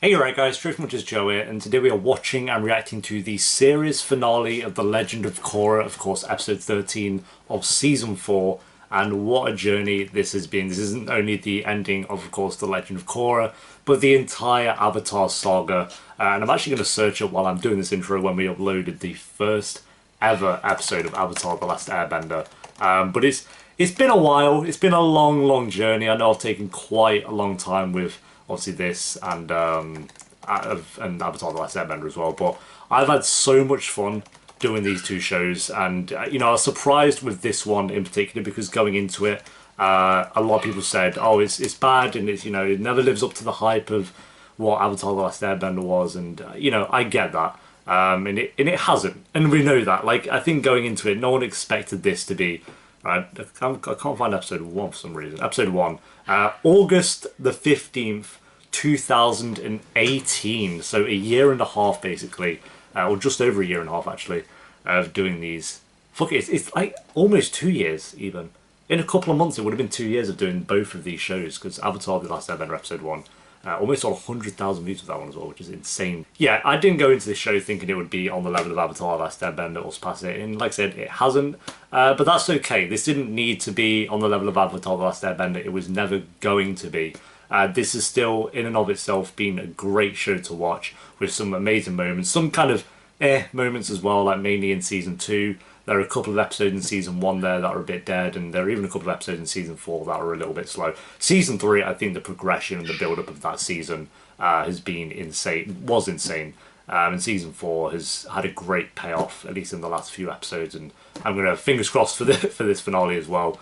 Hey, right guys, Truthmuch Joe here, and today we are watching and reacting to the series finale of The Legend of Korra, of course, episode 13 of season 4, and what a journey this has been. This isn't only the ending of course, The Legend of Korra, but the entire Avatar saga, and I'm actually going to search it while I'm doing this intro when we uploaded the first ever episode of Avatar The Last Airbender. But it's been a while, it's been a long journey. I know I've taken quite a long time with obviously this and Avatar The Last Airbender as well, but I've had so much fun doing these two shows, and you know, I was surprised with this one in particular because going into it, a lot of people said, oh, it's bad and it's, you know, it never lives up to the hype of what Avatar The Last Airbender was, and you know, I get that. And it hasn't, and we know that. Like, I think going into it, no one expected this to be. I can't find episode 1 for some reason. Episode 1, August the 15th, 2018. So a year and a half, basically, or just over a year and a half, actually, of doing these. Fuck it, it's like almost 2 years, even. In a couple of months, it would have been 2 years of doing both of these shows, because Avatar The Last Airbender episode 1. Almost 100,000 views for that one as well, which is insane. Yeah, I didn't go into this show thinking it would be on the level of Avatar The Last Airbender or surpass it, and like I said, it hasn't. But that's okay. This didn't need to be on the level of Avatar The Last Airbender. It was never going to be. This is still, in and of itself, been a great show to watch, with some amazing moments, some kind of moments as well, like mainly in Season 2. There are a couple of episodes in Season 1 there that are a bit dead, and there are even a couple of episodes in Season 4 that are a little bit slow. Season 3, I think the progression and the build-up of that season has been insane, was insane. And Season 4 has had a great payoff, at least in the last few episodes, and I'm going to fingers crossed for this finale as well.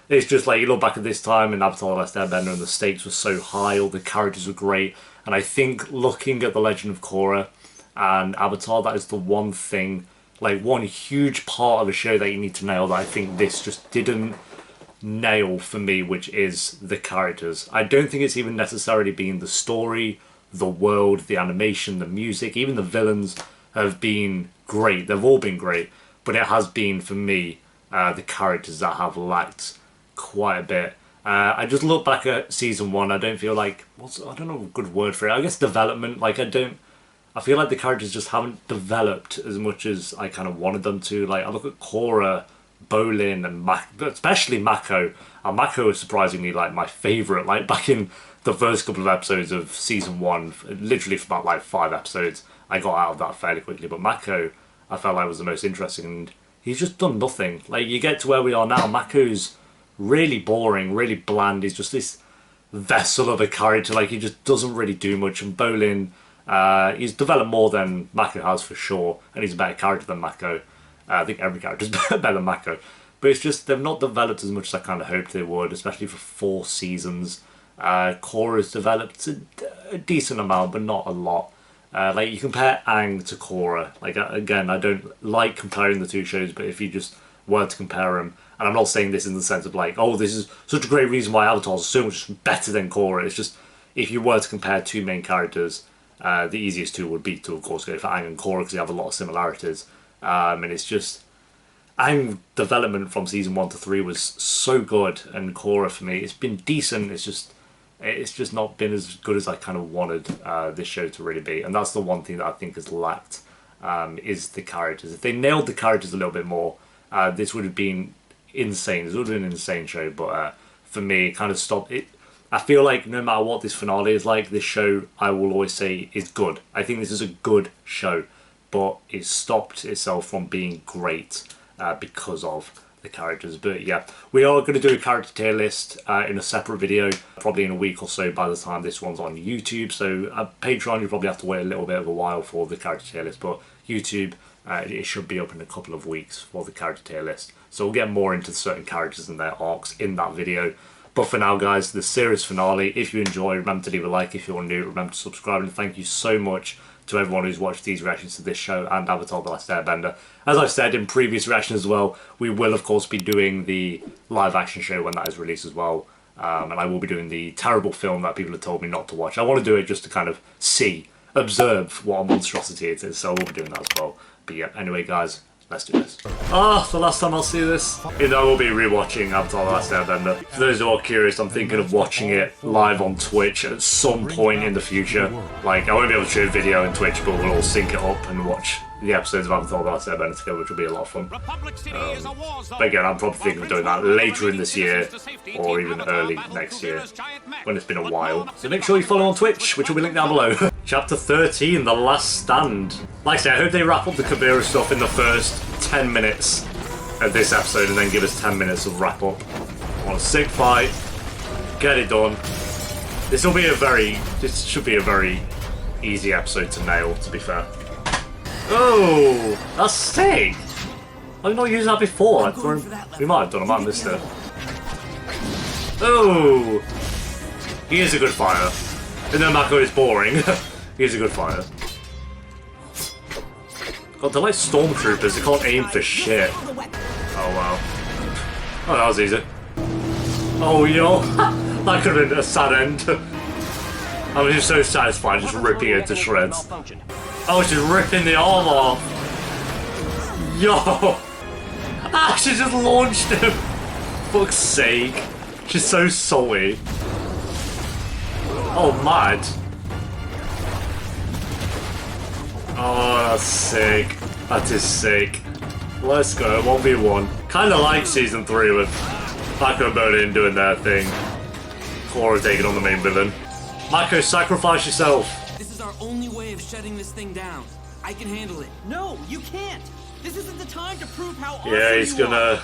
It's just like, you look back at this time in Avatar The Last Airbender and the stakes were so high, all the characters were great, and I think looking at The Legend of Korra and Avatar, that is the one thing, like one huge part of a show that you need to nail that I think this just didn't nail for me, which is the characters. I don't think it's even necessarily been the story, the world, the animation, the music, even the villains have been great. They've all been great, but it has been, for me, the characters that have lacked quite a bit. I just look back at Season 1, I don't feel like, I don't know a good word for it, I guess development, like I feel like the characters just haven't developed as much as I kind of wanted them to. Like, I look at Korra, Bolin, and especially Mako. And Mako is surprisingly like my favourite. Like, back in the first couple of episodes of Season 1, literally for about like 5 episodes, I got out of that fairly quickly. But Mako, I felt like was the most interesting, and he's just done nothing. Like, you get to where we are now, Mako's really boring, really bland. He's just this vessel of a character. Like, he just doesn't really do much. And Bolin, he's developed more than Mako has for sure, and he's a better character than Mako. I think every character is better than Mako, but it's just they've not developed as much as I kind of hoped they would, especially for 4 seasons. Korra's developed a decent amount, but not a lot. Like, you compare Aang to Korra, like, again, I don't like comparing the two shows, but if you just were to compare them, and I'm not saying this in the sense of like, oh, this is such a great reason why Avatar is so much better than Korra. It's just, if you were to compare two main characters, the easiest two would be to, of course, go for Aang and Korra because they have a lot of similarities. And it's just, Aang's development from Season 1 to 3 was so good, and Korra, for me, it's been decent. It's just not been as good as I kind of wanted this show to really be. And that's the one thing that I think has lacked, is the characters. If they nailed the characters a little bit more, this would have been insane. This would have been an insane show, but for me, it kind of stopped it. I feel like no matter what this finale is like, this show, I will always say, is good. I think this is a good show, but it stopped itself from being great because of the characters. But yeah, we are going to do a character tier list in a separate video, probably in a week or so by the time this one's on YouTube. So Patreon, you probably have to wait a little bit of a while for the character tier list, but YouTube, it should be up in a couple of weeks for the character tier list. So we'll get more into certain characters and their arcs in that video. But for now, guys, the series finale, if you enjoy, remember to leave a like. If you're new, remember to subscribe. And thank you so much to everyone who's watched these reactions to this show and Avatar The Last Airbender. As I've said in previous reactions as well, we will, of course, be doing the live-action show when that is released as well. And I will be doing the terrible film that people have told me not to watch. I want to do it just to kind of see, observe what a monstrosity it is. So I will be doing that as well. But yeah, anyway, guys, Let's do this. Ah, the last time I'll see this. You know, we'll be rewatching Avatar: The Last Airbender. For those who are curious, I'm thinking of watching it live on Twitch at some point in the future. Like, I won't be able to show a video on Twitch, but we'll all sync it up and watch the episodes of Avatar: The Last Airbender together, which will be a lot of fun. But again, I'm probably thinking of doing that later in this year, or even early next year, when it's been a while. So make sure you follow on Twitch, which will be linked down below. Chapter 13, The Last Stand. Like I say, I hope they wrap up the Kavira stuff in the first 10 minutes of this episode, and then give us 10 minutes of wrap up. I want a sick fight, get it done. This should be a very easy episode to nail, to be fair. Oh, that's sick! I've not used that before. We might have done, I might have missed it. Oh! He is a good fighter. And then Mako is boring. He is a good fighter. God, they're like stormtroopers, they can't aim for shit. Oh wow. Oh, that was easy. Oh yo, that could have been a sad end. I was just so satisfied just ripping it to shreds. Oh, she's ripping the arm off. Yo! Ah, she just launched him! Fuck's sake. She's so salty. Oh, mad. Oh, that's sick. That is sick. Let's go, 1v1. Kinda like Season 3 with Mako and Bonin doing their thing. Korra taking on the main villain. Mako, sacrifice yourself. This is our only way of shutting this thing down. I can handle it. No, you can't. This isn't the time to prove how awesome yeah, he's gonna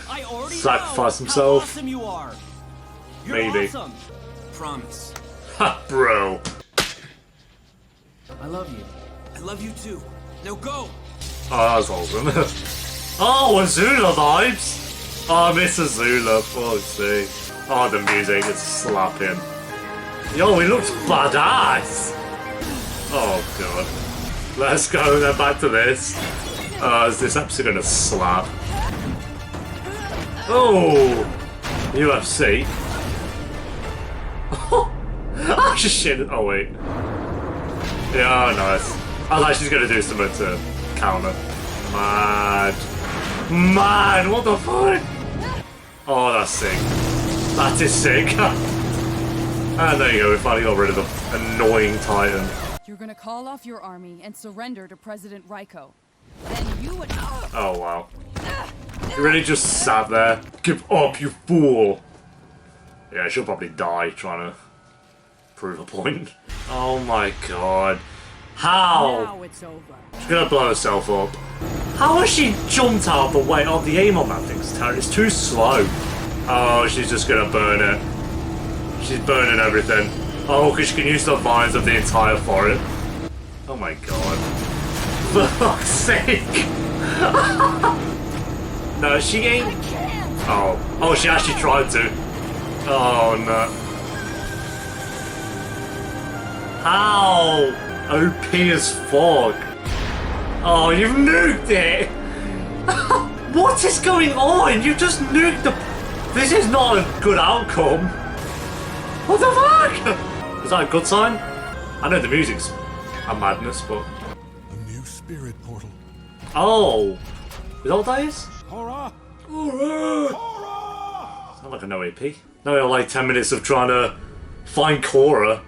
sacrifice himself. How awesome you are. You're Maybe. Awesome. Promise. Ha, bro. I love you. I love you too. Now go. Oh, that was awesome. Oh, Azula vibes. Oh, I miss Azula. Fuck's sake. Oh, the music is slapping. Yo, he looks badass. Oh god. Let's go, then back to this. Is this episode gonna slap? Oh! UFC. Oh shit. Oh wait. Yeah, nice. I thought she's gonna do something to counter. Mad. Mad, what the fuck? Oh, that's sick. That is sick. And there you go, we finally got rid of the annoying Titan. You're gonna call off your army and surrender to President Raiko. Then you would. Oh wow. You really just sat there. Give up, you fool! Yeah, she'll probably die trying to prove a point. Oh my god. How? Now it's over. She's gonna blow herself up. How has she jumped out of the way? Oh, the aim on that thing's terrible. It's too slow. Oh, she's just gonna burn it. She's burning everything. Oh, because she can use the vines of the entire forest. Oh my god. For fuck's sake. No, she ain't. Oh. Oh, she actually tried to. Oh no. How? OP as fuck. Oh, you've nuked it! What is going on? You just nuked the... This is not a good outcome. What the fuck? Is that a good sign? I know the music's a madness, but... A new spirit portal. Oh! Is that what that is? Korra! Korra! Korra! Sound like a no AP. No, we have like 10 minutes of trying to find Korra.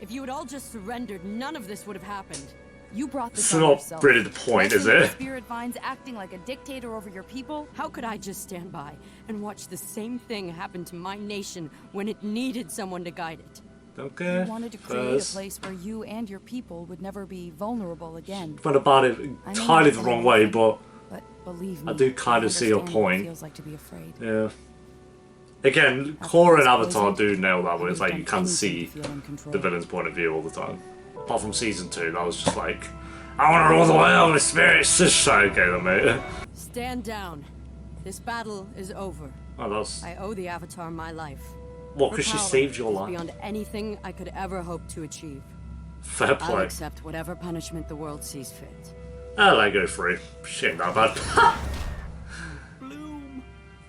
If you had all just surrendered, none of this would have happened. You brought this It's on not yourself. really the point, is Watching the it? Spirit Vines acting like a dictator over your people? How could I just stand by and watch the same thing happen to my nation when it needed someone to guide it? Okay. You wanted to create a place where you and your people would never be vulnerable again. Went about it entirely the wrong way, but believe me, I do kind of see your understand what it point. feels like to be afraid. Yeah. Again, Korra and Avatar do nail that where it's like you can see the villain's point of view all the time. Apart from Season 2, that was just like, I want to rule the world with spirits. Just like, okay then, mate. Stand down. This battle is over. Oh, that's... I owe the Avatar my life. What, because she Her power saved your is life? beyond anything I could ever hope to achieve. Fair I'll play. accept whatever punishment the world sees fit. I'll let go free. She ain't that bad. Bloom.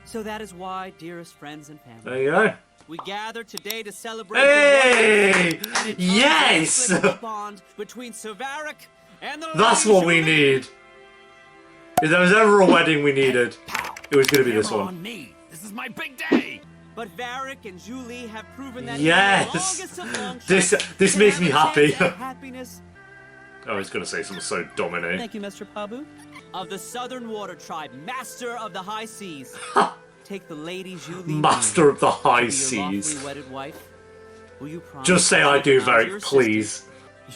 So that is why, dearest friends and family, There you go. we gather today to celebrate Hey! the one Yes! inexplicable bond between Silveric and the That's Lady what we Shumi. need. If there was ever a wedding we needed, it was going to be this Camera one. on me. This is my big day. But Varric and Julie have proven that Yes! the longest of long This shots can makes have me a chance happy. at happiness. Oh, he's going to say something so dominant. Thank you, Mr. Pabu. Of the Southern Water Tribe, master of the high seas. Take the lady Julie. Master of the high to be your seas. lawfully wedded wife. Will you promise Just say to I do, recognize Varric, your please.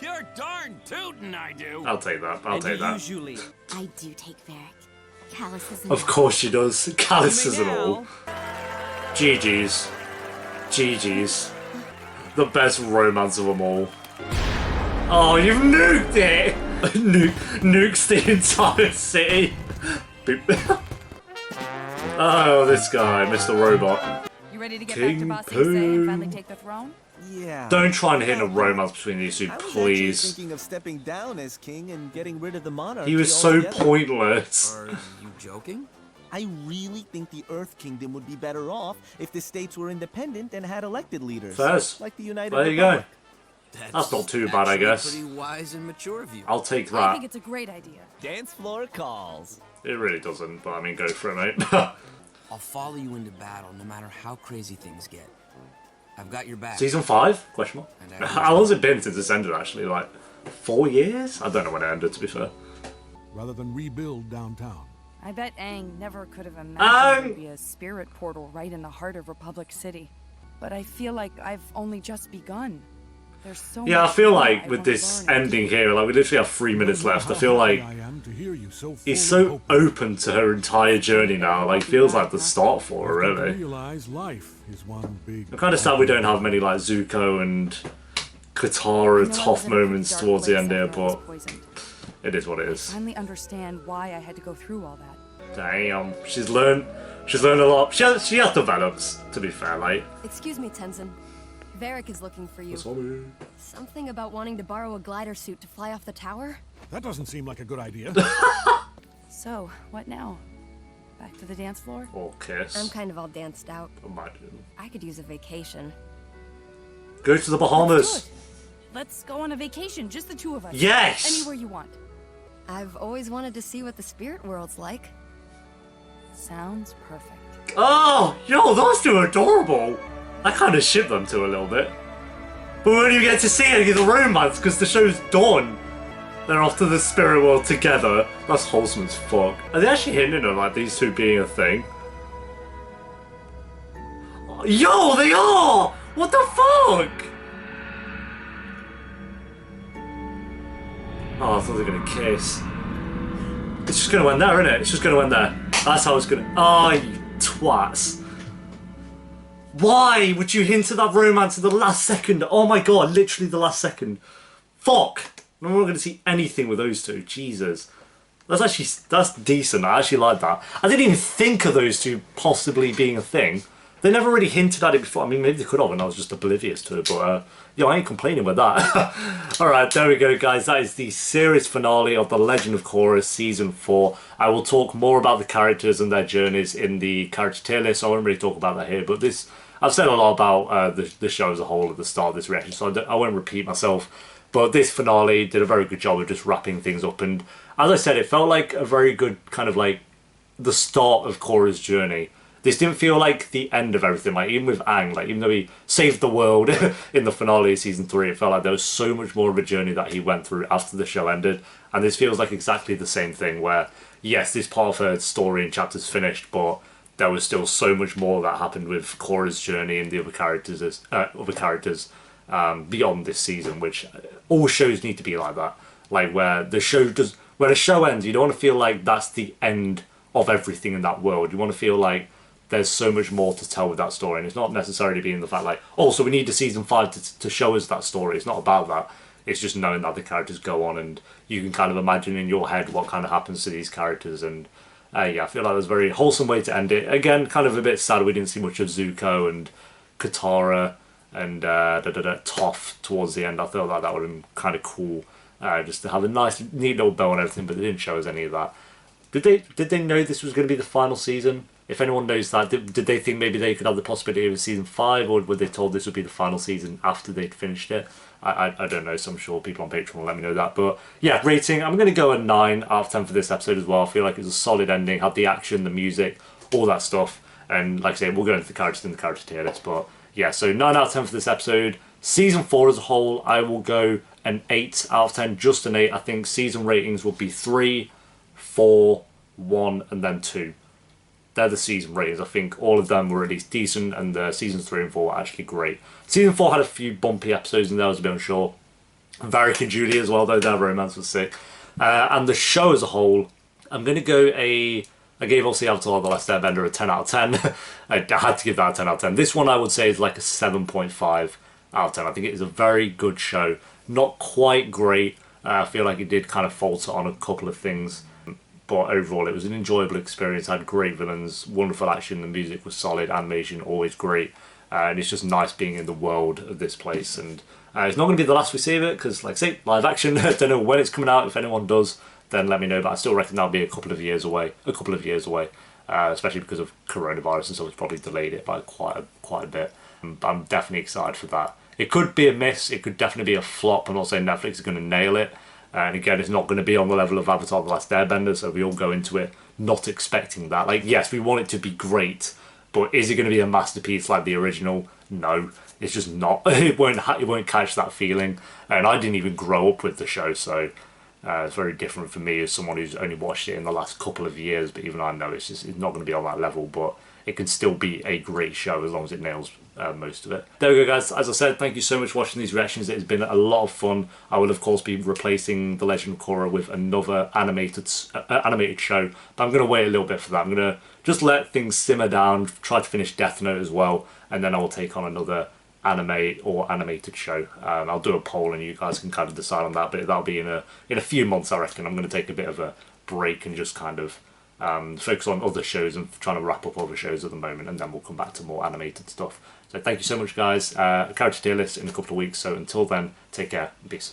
You're darn tootin' I do. I'll take that. I'll And take do you, that. Julie? I do take Varric. Calluses and Of course she does. Calluses You and may all. now GG's. GG's. The best romance of them all. Oh, you've nuked it! Nukes the entire city. Boop. Oh, this guy, Mr. Robot. You ready to get King back to bossing Say and finally Pooh. take the throne? Yeah. Don't try and hit a romance between these two, I was actually please. thinking of stepping down as king and getting rid of the monarchy He was so altogether. pointless. Are you joking? I really think the Earth Kingdom would be better off if the states were independent and had elected leaders. Fairs. Like the United There you go. Republic. That's not too bad, I actually a guess. Pretty wise and mature of you. I'll take I think that. it's a great idea. Dance floor calls. It really doesn't, but I mean, go for it, mate. I'll follow you into battle no matter how crazy things get. I've got your back. Season 5? Question mark. And How long's it been since it's ended, actually? Like, 4 years? I don't know when it ended, to be fair. Rather than rebuild downtown. I bet Aang never could have imagined there'd be a spirit portal right in the heart of Republic City. But I feel like I've only just begun. There's so Yeah, I much feel more like I with wanna this learn and ending do. here, like we literally have 3 minutes left. I feel like I am to hear you so he's full of so hope. open to her entire journey now. Like, feels like the start for her, I've come to really. realize life is one big. I'm kind of sad we don't have many like Zuko and I know Katara I was tough in a pretty moments dark towards the place end here, after I was but poisoned. it is what it I is. finally understand why I had to go through all that. Damn, she's learned a lot. She has developed, to be fair. Like, Excuse me, Tenzin. Varric is looking for you. sorry. Something about wanting to borrow a glider suit to fly off the tower? That doesn't seem like a good idea. So, what now? Back to the dance floor? Or kiss. I'm kind of all danced out. Imagine. I could use a vacation. Go to the Bahamas. Let's go on a vacation, just the two of us. Yes! Anywhere you want. I've always wanted to see what the spirit world's like. Sounds perfect. Oh, yo, those two are adorable. I kind of ship them two a little bit. But we won't even get to see any of the romance because the show's done. They're off to the spirit world together. That's wholesome as fuck. Are they actually hinting at like these two being a thing? Yo, they are! What the fuck? Oh, I thought they were gonna kiss. It's just gonna end there, isn't it? It's just gonna end there. That's how it's gonna. Oh, you twats. Why would you hint at that romance at the last second? Oh my god, literally the last second. Fuck! I'm not going to see anything with those two. Jesus. That's decent. I actually like that. I didn't even think of those two possibly being a thing. They never really hinted at it before. I mean, maybe they could have and I was just oblivious to it, but yeah, I ain't complaining with that. Alright, there we go, guys. That is the series finale of The Legend of Korra Season 4. I will talk more about the characters and their journeys in the character tier list, so I won't really talk about that here, but this... I've said a lot about the show as a whole at the start of this reaction, so I won't repeat myself. But this finale did a very good job of just wrapping things up, and as I said, it felt like a very good kind of like the start of Korra's journey. This didn't feel like the end of everything. Like, even with Aang, like, even though he saved the world in the finale of Season 3, it felt like there was so much more of a journey that he went through after the show ended. And this feels like exactly the same thing where, yes, this part of her story and chapter's finished, but there was still so much more that happened with Korra's journey and the other characters beyond this season, which all shows need to be like that. Like, where the show does... When a show ends, you don't want to feel like that's the end of everything in that world. You want to feel like there's so much more to tell with that story, and it's not necessarily being the fact like, oh, so we need a season 5 to show us that story. It's not about that. It's just knowing that the characters go on, and you can kind of imagine in your head what kind of happens to these characters. And yeah, I feel like it was a very wholesome way to end it. Again, kind of a bit sad we didn't see much of Zuko and Katara and Toph towards the end. I felt like that would have been kind of cool, just to have a nice, neat little bow and everything, but they didn't show us any of that. Did they know this was going to be the final season? If anyone knows that, did they think maybe they could have the possibility of a season 5, or were they told this would be the final season after they'd finished it? I don't know, so I'm sure people on Patreon will let me know that. But yeah, rating, I'm going to go a 9 out of 10 for this episode as well. I feel like it was a solid ending, had the action, the music, all that stuff. And like I say, we'll go into the characters in the character tier list. But yeah, so 9 out of 10 for this episode. Season 4 as a whole, I will go an 8 out of 10, just an 8. I think season ratings will be 3, 4, 1, and then 2. They're the season ratings. I think all of them were at least decent, and the seasons 3 and 4 were actually great. Season 4 had a few bumpy episodes, and there I was a bit unsure. Varric and Julie as well, though their romance was sick. And the show as a whole, I'm going to go I gave obviously Avatar The Last Airbender a 10 out of 10. I had to give that a 10 out of 10. This one I would say is like a 7.5 out of 10. I think it is a very good show. Not quite great. I feel like it did kind of falter on a couple of things. But overall, it was an enjoyable experience. Had great villains, wonderful action, the music was solid, animation always great, and it's just nice being in the world of this place. And it's not going to be the last we see of it, because, like I say, live action. I don't know when it's coming out. If anyone does, then let me know. But I still reckon that'll be a couple of years away. Especially because of coronavirus and so it's probably delayed it by quite a bit. But I'm definitely excited for that. It could be a miss. It could definitely be a flop. I'm not saying Netflix is going to nail it. And again, it's not going to be on the level of Avatar The Last Airbender, so we all go into it not expecting that. Like, yes, we want it to be great, but is it going to be a masterpiece like the original? No, it's just not. It won't catch that feeling. And I didn't even grow up with the show, so it's very different for me as someone who's only watched it in the last couple of years. But even I know it's not going to be on that level, but it can still be a great show as long as it nails most of it. There we go, guys. As I said, thank you so much for watching these reactions. It has been a lot of fun. I will of course be replacing The Legend of Korra with another animated show, but I'm going to wait a little bit for that. I'm going to just let things simmer down, try to finish Death Note as well, and then I will take on another anime or animated show. I'll do a poll and you guys can kind of decide on that, but that'll be in a few months, I reckon. I'm going to take a bit of a break and just kind of focus on other shows and trying to wrap up other shows at the moment, and then we'll come back to more animated stuff. So thank you so much, guys. Character tier list in a couple of weeks, so until then, take care and peace.